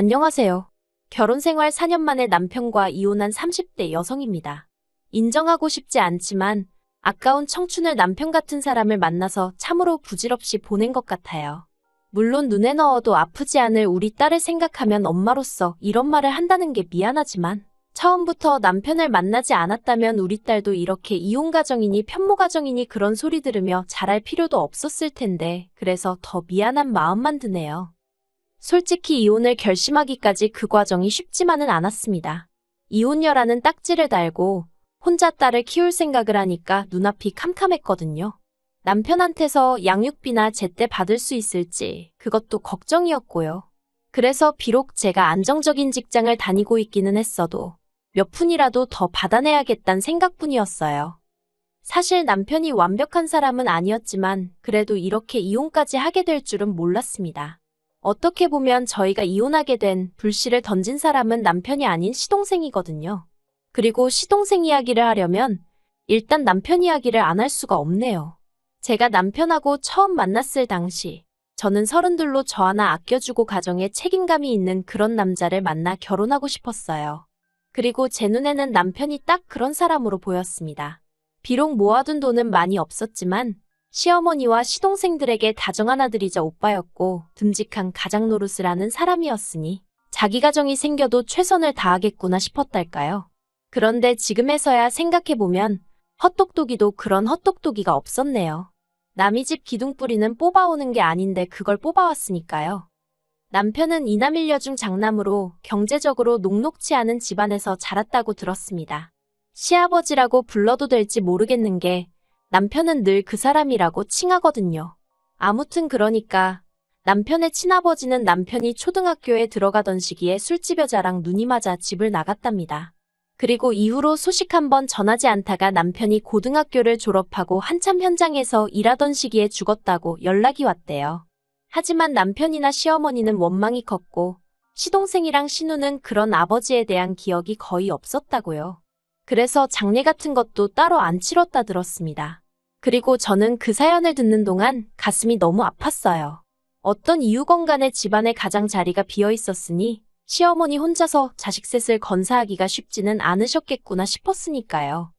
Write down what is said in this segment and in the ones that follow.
안녕하세요. 결혼생활 4년 만에 남편과 이혼한 30대 여성입니다. 인정하고 싶지 않지만 아까운 청춘을 남편 같은 사람을 만나서 참으로 부질없이 보낸 것 같아요. 물론 눈에 넣어도 아프지 않을 우리 딸을 생각하면 엄마로서 이런 말을 한다는 게 미안하지만 처음부터 남편을 만나지 않았다면 우리 딸도 이렇게 이혼 가정이니 편모 가정이니 그런 소리 들으며 자랄 필요도 없었을 텐데 그래서 더 미안한 마음만 드네요. 솔직히 이혼을 결심하기까지 그 과정이 쉽지만은 않았습니다. 이혼녀라는 딱지를 달고 혼자 딸을 키울 생각을 하니까 눈앞이 캄캄했거든요. 남편한테서 양육비나 제때 받을 수 있을지 그것도 걱정이었고요. 그래서 비록 제가 안정적인 직장을 다니고 있기는 했어도 몇 푼이라도 더 받아내야겠다는 생각뿐이었어요. 사실 남편이 완벽한 사람은 아니었지만 그래도 이렇게 이혼까지 하게 될 줄은 몰랐습니다. 어떻게 보면 저희가 이혼하게 된 불씨를 던진 사람은 남편이 아닌 시동생이거든요. 그리고 시동생 이야기를 하려면 일단 남편 이야기를 안 할 수가 없네요. 제가 남편하고 처음 만났을 당시 저는 32로 저 하나 아껴주고 가정에 책임감이 있는 그런 남자를 만나 결혼하고 싶었어요. 그리고 제 눈에는 남편이 딱 그런 사람으로 보였습니다. 비록 모아둔 돈은 많이 없었지만 시어머니와 시동생들에게 다정한 아들이자 오빠였고 듬직한 가장 노릇을 하는 사람이었으니 자기 가정이 생겨도 최선을 다하겠구나 싶었달까요. 그런데 지금에서야 생각해보면 헛똑똑이도 그런 헛똑똑이가 없었네요. 남의 집 기둥뿌리는 뽑아오는 게 아닌데 그걸 뽑아왔으니까요. 남편은 이남 일녀 중 장남으로 경제적으로 녹록치 않은 집안에서 자랐다고 들었습니다. 시아버지라고 불러도 될지 모르겠는 게 남편은 늘 그 사람이라고 칭하거든요. 아무튼 그러니까 남편의 친아버지는 남편이 초등학교에 들어가던 시기에 술집 여자랑 눈이 맞아 집을 나갔답니다. 그리고 이후로 소식 한번 전하지 않다가 남편이 고등학교를 졸업하고 한참 현장에서 일하던 시기에 죽었다고 연락이 왔대요. 하지만 남편이나 시어머니는 원망이 컸고 시동생이랑 시누는 그런 아버지에 대한 기억이 거의 없었다고요. 그래서 장례 같은 것도 따로 안 치렀다 들었습니다. 그리고 저는 그 사연을 듣는 동안 가슴이 너무 아팠어요. 어떤 이유건 간에 집안에 가장 자리가 비어 있었으니 시어머니 혼자서 자식 셋을 건사하기가 쉽지는 않으셨겠구나 싶었으니까요.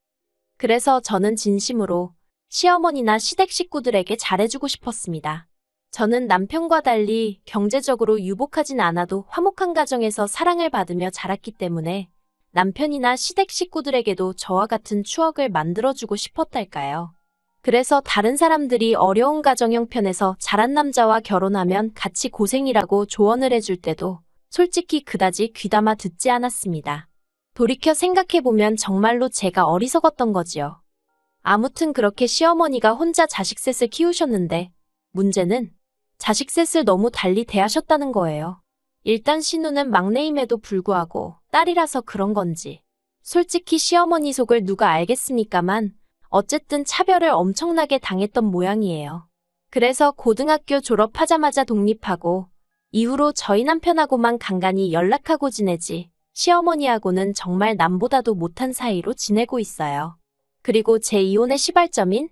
그래서 저는 진심으로 시어머니나 시댁 식구들에게 잘해주고 싶었습니다. 저는 남편과 달리 경제적으로 유복하진 않아도 화목한 가정에서 사랑을 받으며 자랐기 때문에 남편이나 시댁 식구들에게도 저와 같은 추억을 만들어주고 싶었달까요. 그래서 다른 사람들이 어려운 가정 형편에서 자란 남자와 결혼하면 같이 고생이라고 조언을 해줄 때도 솔직히 그다지 귀담아 듣지 않았습니다. 돌이켜 생각해보면 정말로 제가 어리석었던 거지요. 아무튼 그렇게 시어머니가 혼자 자식 셋을 키우셨는데 문제는 자식 셋을 너무 달리 대하셨다는 거예요. 일단 시누는 막내임에도 불구하고 딸이라서 그런 건지 솔직히 시어머니 속을 누가 알겠습니까만 어쨌든 차별을 엄청나게 당했던 모양이에요. 그래서 고등학교 졸업하자마자 독립하고 이후로 저희 남편하고만 간간히 연락하고 지내지 시어머니하고는 정말 남보다도 못한 사이로 지내고 있어요. 그리고 제 이혼의 시발점인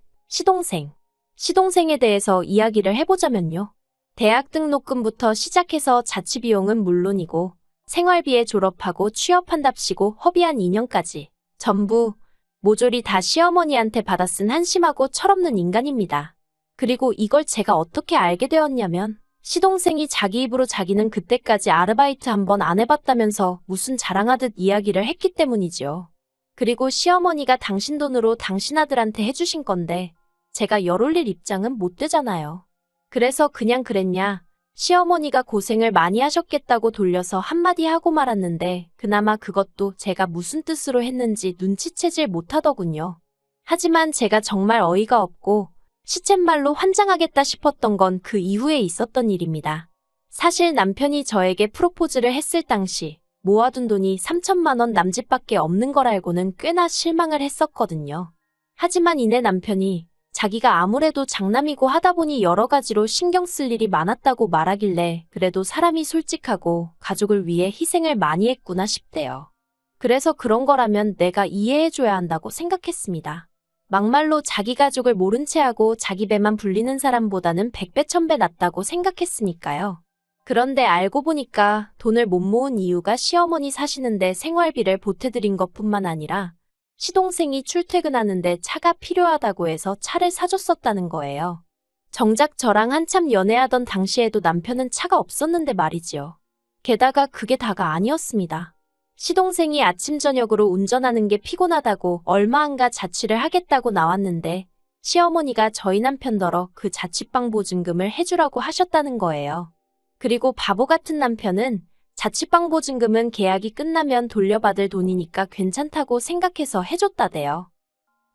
시동생에 대해서 이야기를 해보자면요. 대학 등록금부터 시작해서 자취비용은 물론이고 생활비에 졸업하고 취업한답시고 허비한 2년까지 전부 모조리 다 시어머니한테 받아 쓴 한심하고 철없는 인간입니다. 그리고 이걸 제가 어떻게 알게 되었냐면 시동생이 자기 입으로 자기는 그때까지 아르바이트 한 번 안 해봤다면서 무슨 자랑하듯 이야기를 했기 때문이지요. 그리고 시어머니가 당신 돈으로 당신 아들한테 해주신 건데 제가 열 올릴 입장은 못 되잖아요. 그래서 그냥 그랬냐, 시어머니가 고생을 많이 하셨겠다고 돌려서 한마디 하고 말았는데 그나마 그것도 제가 무슨 뜻으로 했는지 눈치채질 못하더군요. 하지만 제가 정말 어이가 없고 시쳇말로 환장하겠다 싶었던 건 그 이후에 있었던 일입니다. 사실 남편이 저에게 프로포즈를 했을 당시 모아둔 돈이 3천만 원 남짓밖에 없는 걸 알고는 꽤나 실망을 했었거든요. 하지만 이내 남편이 자기가 아무래도 장남이고 하다 보니 여러 가지로 신경 쓸 일이 많았다고 말하길래 그래도 사람이 솔직하고 가족을 위해 희생을 많이 했구나 싶대요. 그래서 그런 거라면 내가 이해해줘야 한다고 생각했습니다. 막말로 자기 가족을 모른 채 하고 자기 배만 불리는 사람보다는 100배 1000배 낫다고 생각했으니까요. 그런데 알고 보니까 돈을 못 모은 이유가 시어머니 사시는데 생활비를 보태드린 것뿐만 아니라 시동생이 출퇴근하는데 차가 필요하다고 해서 차를 사줬었다는 거예요. 정작 저랑 한참 연애하던 당시에도 남편은 차가 없었는데 말이지요. 게다가 그게 다가 아니었습니다. 시동생이 아침 저녁으로 운전하는 게 피곤하다고 얼마 안가 자취를 하겠다고 나왔는데 시어머니가 저희 남편더러 그 자취방 보증금을 해주라고 하셨다는 거예요. 그리고 바보 같은 남편은 자취방 보증금은 계약이 끝나면 돌려받을 돈이니까 괜찮다고 생각해서 해줬다대요.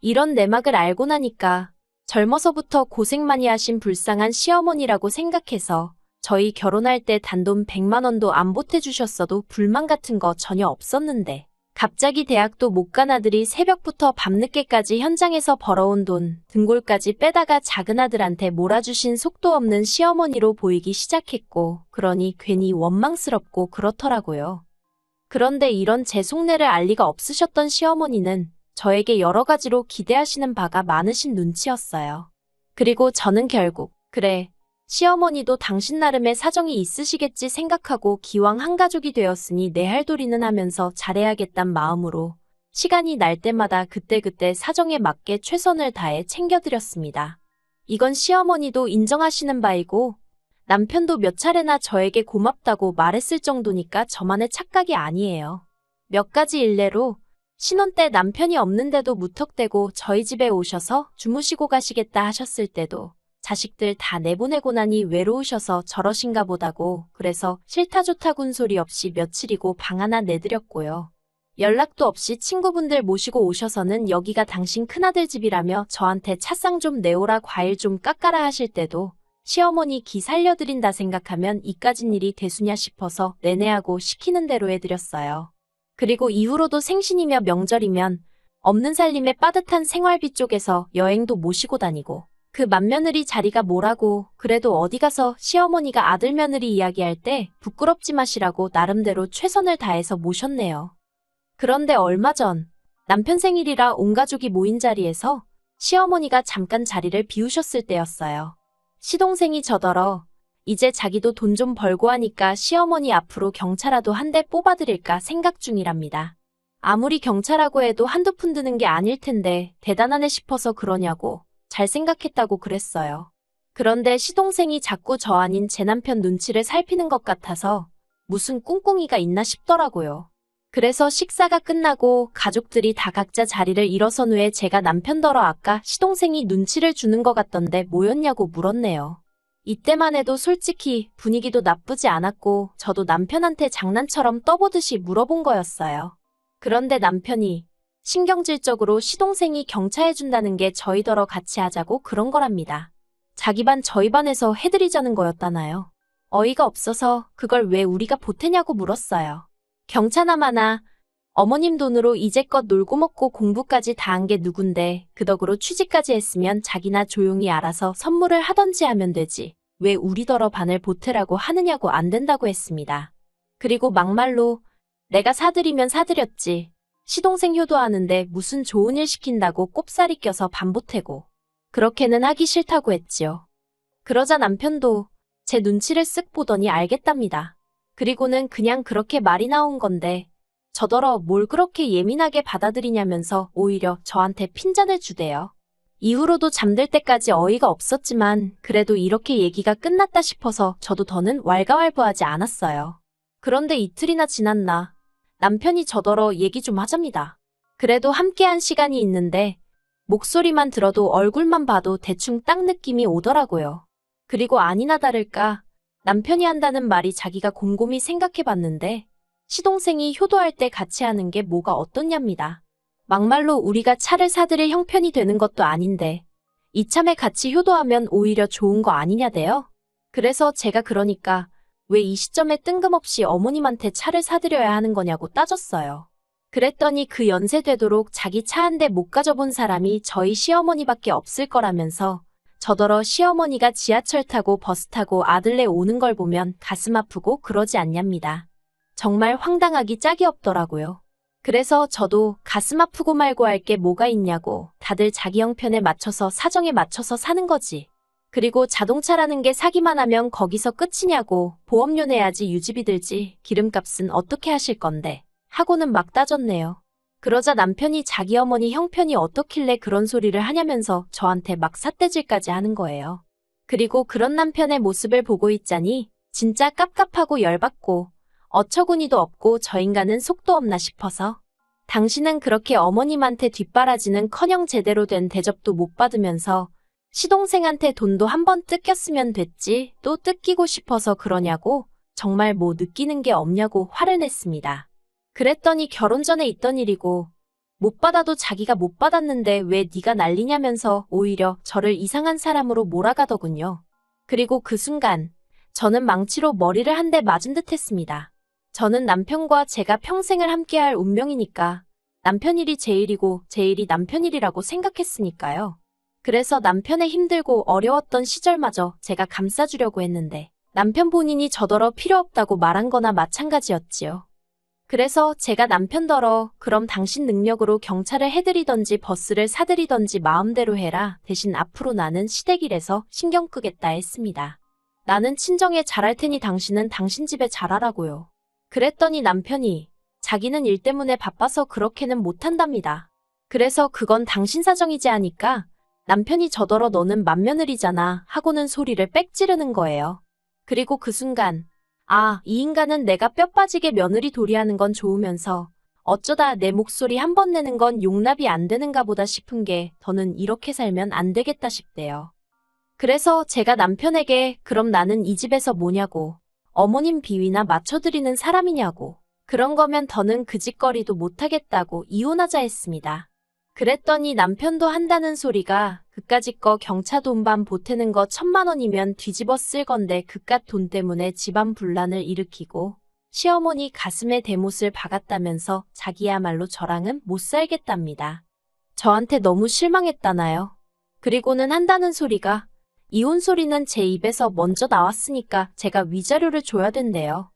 이런 내막을 알고 나니까 젊어서부터 고생 많이 하신 불쌍한 시어머니라고 생각해서 저희 결혼할 때 단돈 100만 원도 안 보태주셨어도 불만 같은 거 전혀 없었는데 갑자기 대학도 못 간 아들이 새벽부터 밤늦게까지 현장에서 벌어온 돈 등골까지 빼다가 작은 아들한테 몰아주신 속도 없는 시어머니로 보이기 시작했고 그러니 괜히 원망스럽고 그렇더라고요. 그런데 이런 제 속내를 알 리가 없으셨던 시어머니는 저에게 여러 가지로 기대하시는 바가 많으신 눈치였어요. 그리고 저는 결국 그래 시어머니도 당신 나름의 사정이 있으시겠지 생각하고 기왕 한 가족이 되었으니 내 할 도리는 하면서 잘해야겠단 마음으로 시간이 날 때마다 그때그때 사정에 맞게 최선을 다해 챙겨드렸습니다. 이건 시어머니도 인정하시는 바이고 남편도 몇 차례나 저에게 고맙다고 말했을 정도니까 저만의 착각이 아니에요. 몇 가지 일례로 신혼 때 남편이 없는데도 무턱대고 저희 집에 오셔서 주무시고 가시겠다 하셨을 때도 자식들 다 내보내고 나니 외로우셔서 저러신가 보다고 그래서 싫다 좋다군 소리 없이 며칠이고 방 하나 내드렸고요. 연락도 없이 친구분들 모시고 오셔서는 여기가 당신 큰아들 집이라며 저한테 차상 좀 내오라 과일 좀 깎아라 하실 때도 시어머니 기 살려드린다 생각하면 이까진 일이 대수냐 싶어서 내내하고 시키는 대로 해드렸어요. 그리고 이후로도 생신이며 명절이면 없는 살림에 빠듯한 생활비 쪽에서 여행도 모시고 다니고 그 맏며느리 자리가 뭐라고 그래도 어디 가서 시어머니가 아들 며느리 이야기할 때 부끄럽지 마시라고 나름대로 최선을 다해서 모셨네요. 그런데 얼마 전 남편 생일이라 온 가족이 모인 자리에서 시어머니가 잠깐 자리를 비우셨을 때였어요. 시동생이 저더러 이제 자기도 돈 좀 벌고 하니까 시어머니 앞으로 경차라도 한 대 뽑아드릴까 생각 중이랍니다. 아무리 경차라고 해도 한두 푼 드는 게 아닐 텐데 대단하네 싶어서 그러냐고 잘 생각했다고 그랬어요. 그런데 시동생이 자꾸 저 아닌 제 남편 눈치를 살피는 것 같아서 무슨 꿍꿍이가 있나 싶더라고요. 그래서 식사가 끝나고 가족들이 다 각자 자리를 일어선 후에 제가 남편더러 아까 시동생이 눈치를 주는 것 같던데 뭐였냐고 물었네요. 이때만 해도 솔직히 분위기도 나쁘지 않았고 저도 남편한테 장난처럼 떠보듯이 물어본 거였어요. 그런데 남편이 신경질적으로 시동생이 경차해준다는 게 저희더러 같이 하자고 그런 거랍니다. 자기 반 저희 반에서 해드리자는 거였다나요. 어이가 없어서 그걸 왜 우리가 보태냐고 물었어요. 경차나마나 어머님 돈으로 이제껏 놀고 먹고 공부까지 다 한 게 누군데 그 덕으로 취직까지 했으면 자기나 조용히 알아서 선물을 하던지 하면 되지. 왜 우리더러 반을 보태라고 하느냐고 안 된다고 했습니다. 그리고 막말로 내가 사드리면 사드렸지. 시동생 효도하는데 무슨 좋은 일 시킨다고 꼽살이 껴서 반 보태고. 그렇게는 하기 싫다고 했지요. 그러자 남편도 제 눈치를 쓱 보더니 알겠답니다. 그리고는 그냥 그렇게 말이 나온 건데 저더러 뭘 그렇게 예민하게 받아들이냐면서 오히려 저한테 핀잔을 주대요. 이후로도 잠들 때까지 어이가 없었지만 그래도 이렇게 얘기가 끝났다 싶어서 저도 더는 왈가왈부하지 않았어요. 그런데 이틀이나 지났나 남편이 저더러 얘기 좀 하잡니다. 그래도 함께한 시간이 있는데 목소리만 들어도 얼굴만 봐도 대충 딱 느낌이 오더라고요. 그리고 아니나 다를까 남편이 한다는 말이 자기가 곰곰이 생각해봤는데 시동생이 효도할 때 같이 하는 게 뭐가 어떻냐입니다. 막말로 우리가 차를 사드릴 형편이 되는 것도 아닌데 이참에 같이 효도하면 오히려 좋은 거 아니냐대요. 그래서 제가 그러니까 왜 이 시점에 뜬금없이 어머님한테 차를 사드려야 하는 거냐고 따졌어요. 그랬더니 그 연세 되도록 자기 차 한 대 못 가져본 사람이 저희 시어머니밖에 없을 거라면서 저더러 시어머니가 지하철 타고 버스 타고 아들네 오는 걸 보면 가슴 아프고 그러지 않냐입니다. 정말 황당하기 짝이 없더라고요. 그래서 저도 가슴 아프고 말고 할 게 뭐가 있냐고 다들 자기 형편에 맞춰서 사정에 맞춰서 사는 거지. 그리고 자동차라는 게 사기만 하면 거기서 끝이냐고, 보험료 내야지 유지비 들지, 기름값은 어떻게 하실 건데, 하고는 막 따졌네요. 그러자 남편이 자기 어머니 형편이 어떻길래 그런 소리를 하냐면서 저한테 막 삿대질까지 하는 거예요. 그리고 그런 남편의 모습을 보고 있자니 진짜 깝깝하고 열받고 어처구니도 없고 저 인간은 속도 없나 싶어서 당신은 그렇게 어머님한테 뒷바라지는커녕 제대로 된 대접도 못 받으면서 시동생한테 돈도 한 번 뜯겼으면 됐지 또 뜯기고 싶어서 그러냐고 정말 뭐 느끼는 게 없냐고 화를 냈습니다. 그랬더니 결혼 전에 있던 일이고 못 받아도 자기가 못 받았는데 왜 네가 난리냐면서 오히려 저를 이상한 사람으로 몰아가더군요. 그리고 그 순간 저는 망치로 머리를 한 대 맞은 듯 했습니다. 저는 남편과 제가 평생을 함께할 운명이니까 남편 일이 제 일이고 제 일이 남편 일이라고 생각했으니까요. 그래서 남편의 힘들고 어려웠던 시절마저 제가 감싸주려고 했는데 남편 본인이 저더러 필요 없다고 말한 거나 마찬가지였지요. 그래서 제가 남편더러 그럼 당신 능력으로 경찰을 해드리던지 버스를 사드리던지 마음대로 해라. 대신 앞으로 나는 시댁일에서 신경 끄겠다 했습니다. 나는 친정에 잘할 테니 당신은 당신 집에 잘하라고요. 그랬더니 남편이 자기는 일 때문에 바빠서 그렇게는 못한답니다. 그래서 그건 당신 사정이지 하니까 남편이 저더러 너는 맏며느리잖아 하고는 소리를 빽 지르는 거예요. 그리고 그 순간 이 인간은 내가 뼈 빠지게 며느리 도리하는 건 좋으면서 어쩌다 내 목소리 한 번 내는 건 용납이 안 되는가 보다 싶은 게 더는 이렇게 살면 안 되겠다 싶대요. 그래서 제가 남편에게 그럼 나는 이 집에서 뭐냐고 어머님 비위나 맞춰드리는 사람이냐고 그런 거면 더는 그 짓거리도 못하겠다고 이혼하자 했습니다. 그랬더니 남편도 한다는 소리가 그까짓 거 경차 돈반 보태는 거 1,000만 원이면 뒤집어 쓸 건데 그깟 돈 때문에 집안 분란을 일으키고 시어머니 가슴에 대못을 박았다면서 자기야말로 저랑은 못 살겠답니다. 저한테 너무 실망했다나요. 그리고는 한다는 소리가 이혼 소리는 제 입에서 먼저 나왔으니까 제가 위자료를 줘야 된대요.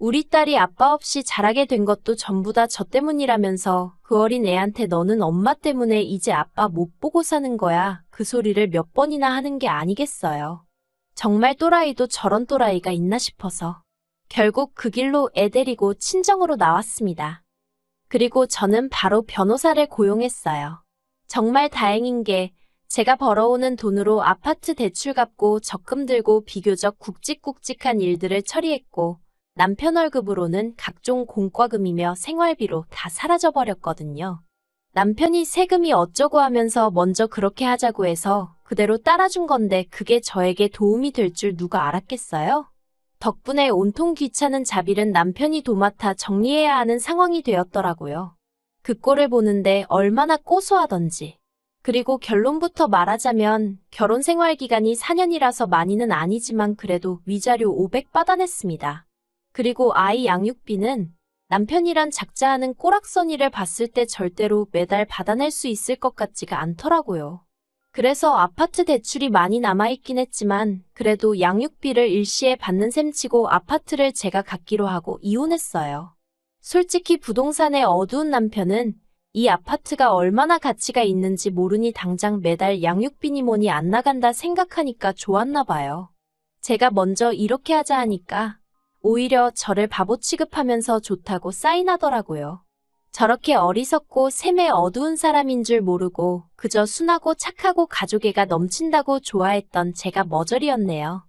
우리 딸이 아빠 없이 자라게 된 것도 전부 다 저 때문이라면서 그 어린 애한테 너는 엄마 때문에 이제 아빠 못 보고 사는 거야. 그 소리를 몇 번이나 하는 게 아니겠어요. 정말 또라이도 저런 또라이가 있나 싶어서 결국 그 길로 애 데리고 친정으로 나왔습니다. 그리고 저는 바로 변호사를 고용했어요. 정말 다행인 게 제가 벌어오는 돈으로 아파트 대출 갚고 적금 들고 비교적 굵직굵직한 일들을 처리했고 남편 월급으로는 각종 공과금이며 생활비로 다 사라져버렸거든요. 남편이 세금이 어쩌고 하면서 먼저 그렇게 하자고 해서 그대로 따라준 건데 그게 저에게 도움이 될 줄 누가 알았겠어요? 덕분에 온통 귀찮은 자비는 남편이 도맡아 정리해야 하는 상황이 되었더라고요. 그 꼴을 보는데 얼마나 고소하던지. 그리고 결론부터 말하자면 결혼 생활 기간이 4년이라서 많이는 아니지만 그래도 위자료 500 받아냈습니다. 그리고 아이 양육비는 남편이란 작자하는 꼬락서니를 봤을 때 절대로 매달 받아낼 수 있을 것 같지가 않더라고요. 그래서 아파트 대출이 많이 남아있긴 했지만 그래도 양육비를 일시에 받는 셈치고 아파트를 제가 갖기로 하고 이혼했어요. 솔직히 부동산의 어두운 남편은 이 아파트가 얼마나 가치가 있는지 모르니 당장 매달 양육비니 뭐니 안 나간다 생각하니까 좋았나 봐요. 제가 먼저 이렇게 하자 하니까 오히려 저를 바보 취급하면서 좋다고 사인하더라고요. 저렇게 어리석고 셈에 어두운 사람인 줄 모르고 그저 순하고 착하고 가족애가 넘친다고 좋아했던 제가 머저리였네요.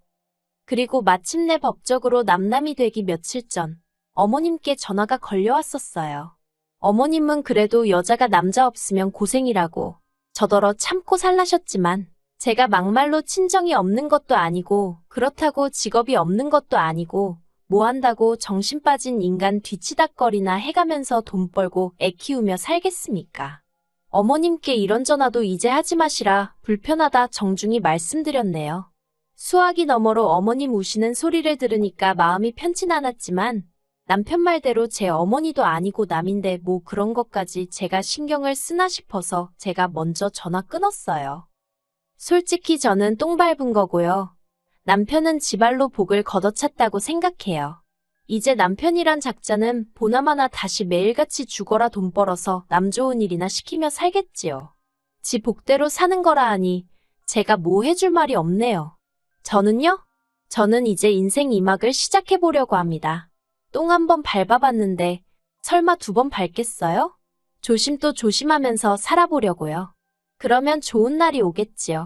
그리고 마침내 법적으로 남남이 되기 며칠 전 어머님께 전화가 걸려왔었어요. 어머님은 그래도 여자가 남자 없으면 고생이라고 저더러 참고 살라셨지만 제가 막말로 친정이 없는 것도 아니고 그렇다고 직업이 없는 것도 아니고 뭐 한다고 정신 빠진 인간 뒤치다꺼리나 해가면서 돈 벌고 애 키우며 살겠습니까? 어머님께 이런 전화도 이제 하지 마시라 불편하다 정중히 말씀드렸네요. 수화기 너머로 어머님 우시는 소리를 들으니까 마음이 편치 않았지만 남편 말대로 제 어머니도 아니고 남인데 뭐 그런 것까지 제가 신경을 쓰나 싶어서 제가 먼저 전화 끊었어요. 솔직히 저는 똥 밟은 거고요. 남편은 지발로 복을 걷어찼다고 생각해요. 이제 남편이란 작자는 보나마나 다시 매일같이 죽어라 돈 벌어서 남 좋은 일이나 시키며 살겠지요. 지 복대로 사는 거라 하니 제가 뭐 해줄 말이 없네요. 저는요? 저는 이제 인생 2막을 시작해보려고 합니다. 똥 한 번 밟아봤는데 설마 2번 밟겠어요? 조심 또 조심하면서 살아보려고요. 그러면 좋은 날이 오겠지요.